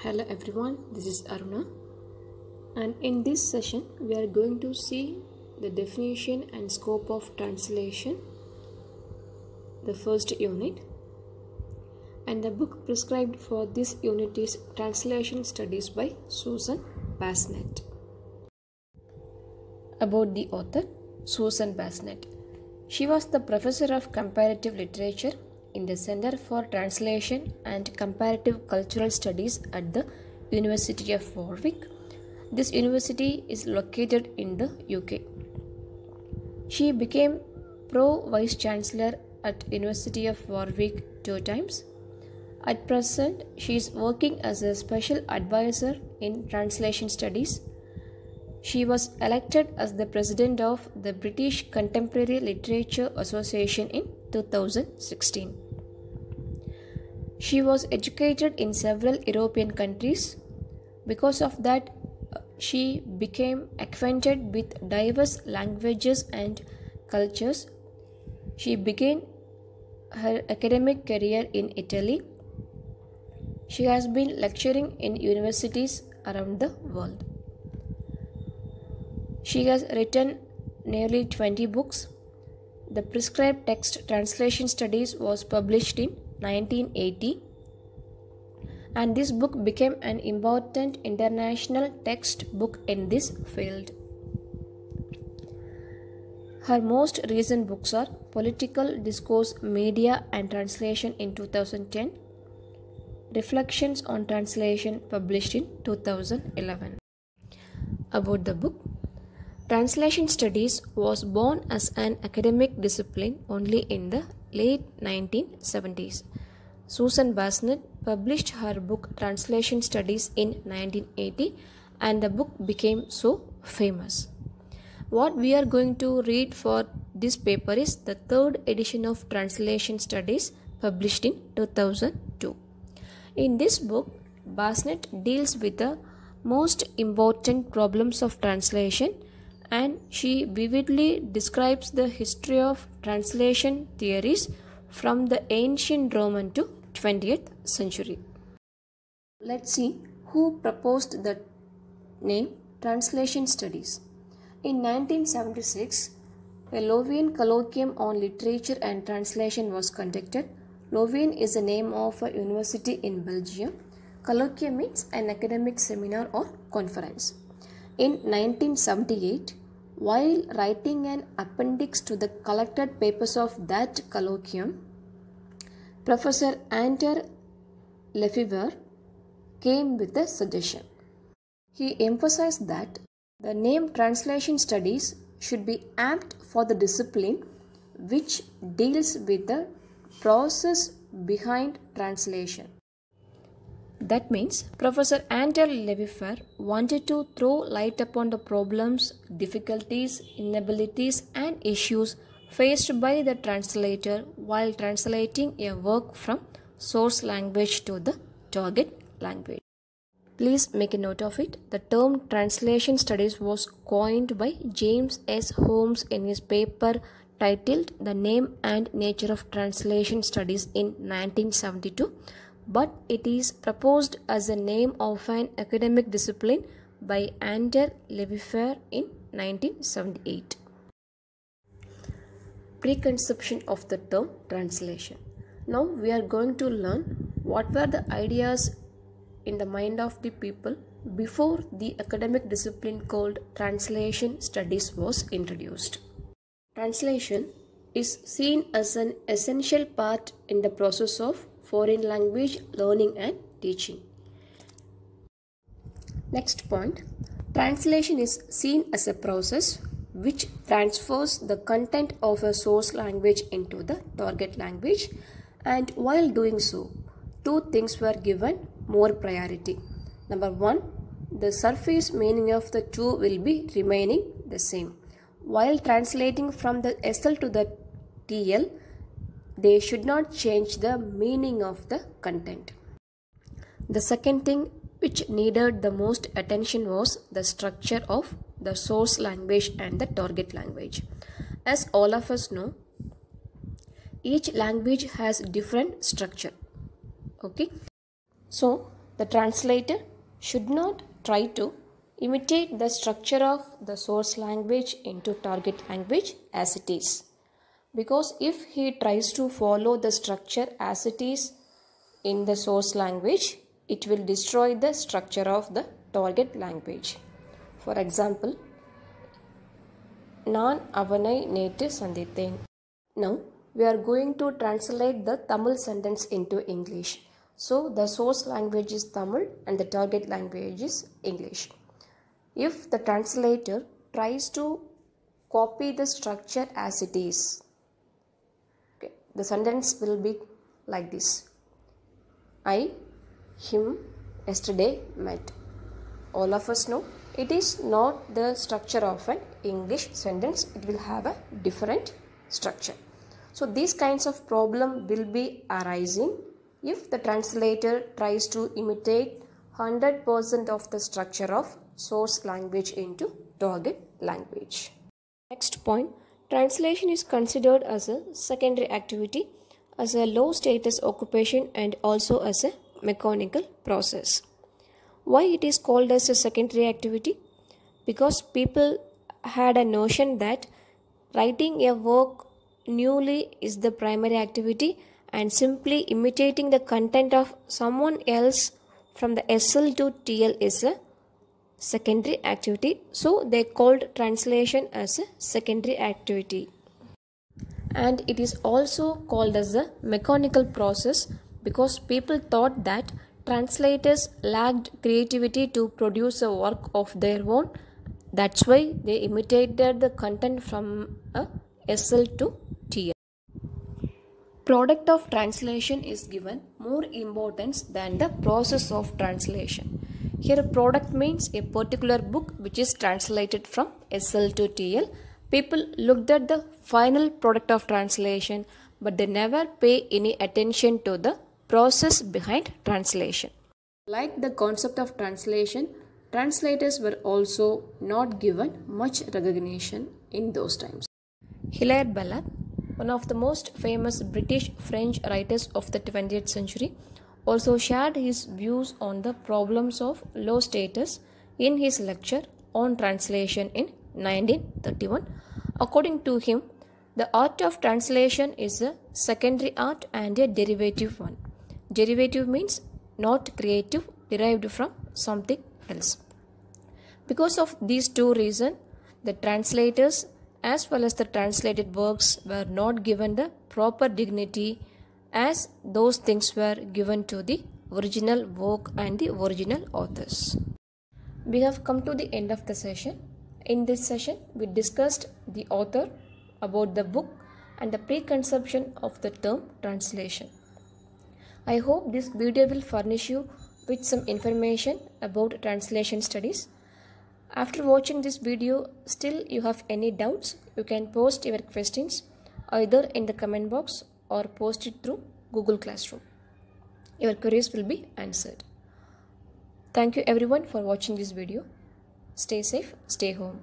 Hello everyone, this is Aruna, and in this session we are going to see the definition and scope of translation, the first unit, and the book prescribed for this unit is Translation Studies by Susan Bassnett. About the author, Susan Bassnett. She was the professor of comparative literature in the Center for Translation and Comparative Cultural Studies at the University of Warwick. This university is located in the UK. She became Pro-Vice Chancellor at University of Warwick 2 times. At present, she is working as a special advisor in translation studies. She was elected as the president of the British Contemporary Literature Association in 2016. She was educated in several European countries. Because of that, she became acquainted with diverse languages and cultures. She began her academic career in Italy. She has been lecturing in universities around the world. She has written nearly 20 books. The prescribed text Translation Studies was published in 1980, and this book became an important international textbook in this field. Her most recent books are Political Discourse, Media and Translation in 2010, Reflections on Translation published in 2011. About the book, Translation Studies was born as an academic discipline only in the late 1970s. Susan Bassnett published her book Translation Studies in 1980, and the book became so famous. What we are going to read for this paper is the third edition of Translation Studies published in 2002. In this book, Bassnett deals with the most important problems of translation, and she vividly describes the history of translation theories from the ancient Roman to 20th century. Let's see who proposed the name Translation Studies. In 1976, a Louvain Colloquium on Literature and Translation was conducted. Louvain is the name of a university in Belgium. Colloquium means an academic seminar or conference. In 1978, while writing an appendix to the collected papers of that colloquium, Professor Anton Lefevre came with a suggestion. He emphasized that the name Translation Studies should be apt for the discipline which deals with the process behind translation. That means Professor Anton Lefevre wanted to throw light upon the problems, difficulties, inabilities and issues faced by the translator while translating a work from source language to the target language. Please make a note of it. The term Translation Studies was coined by James S. Holmes in his paper titled The Name and Nature of Translation Studies in 1972. But it is proposed as a name of an academic discipline by Anton Lefevre in 1978. Preconception of the term translation. Now we are going to learn what were the ideas in the mind of the people before the academic discipline called Translation Studies was introduced. Translation is seen as an essential part in the process of foreign language learning and teaching. Next point, translation is seen as a process which transfers the content of a source language into the target language, and while doing so, two things were given more priority. Number one, the surface meaning of the two will be remaining the same. While translating from the SL to the TL, they should not change the meaning of the content. The second thing which needed the most attention was the structure of the source language and the target language. As all of us know, each language has different structure. Okay, so The translator should not try to imitate the structure of the source language into target language as it is. Because if he tries to follow the structure as it is in the source language, it will destroy the structure of the target language. For example, நான் அவனை நேற்று சந்தித்தேன். Now we are going to translate the Tamil sentence into English. So the source language is Tamil and the target language is English. If the translator tries to copy the structure as it is, okay, the sentence will be like this. I, him, yesterday met. All of us know it is not the structure of an English sentence. It will have a different structure. So these kinds of problem will be arising if the translator tries to imitate 100% of the structure of source language into target language. Next point, translation is considered as a secondary activity, as a low status occupation and also as a mechanical process. Why it is called as a secondary activity? Because people had a notion that writing a work newly is the primary activity and simply imitating the content of someone else from the SL to TL is a secondary activity. So they called translation as a secondary activity. And it is also called as a mechanical process because people thought that translators lacked creativity to produce a work of their own. That's why they imitated the content from a SL to TL. Product of translation is given more importance than the process of translation. Here product means a particular book which is translated from SL to TL. People looked at the final product of translation, but they never pay any attention to the process behind translation. Like the concept of translation, translators were also not given much recognition in those times. Hilaire Belloc, one of the most famous British French writers of the 20th century, also shared his views on the problems of low status in his lecture on translation in 1931. According to him, the art of translation is a secondary art and a derivative one. Derivative means not creative, derived from something else. Because of these two reasons, the translators as well as the translated works were not given the proper dignity as those things were given to the original work and the original authors. We have come to the end of the session. In this session, we discussed the author, about the book and the preconception of the term translation. I hope this video will furnish you with some information about translation studies. After watching this video, still you have any doubts, you can post your questions either in the comment box or post it through Google Classroom. Your queries will be answered. Thank you everyone for watching this video. Stay safe, stay home.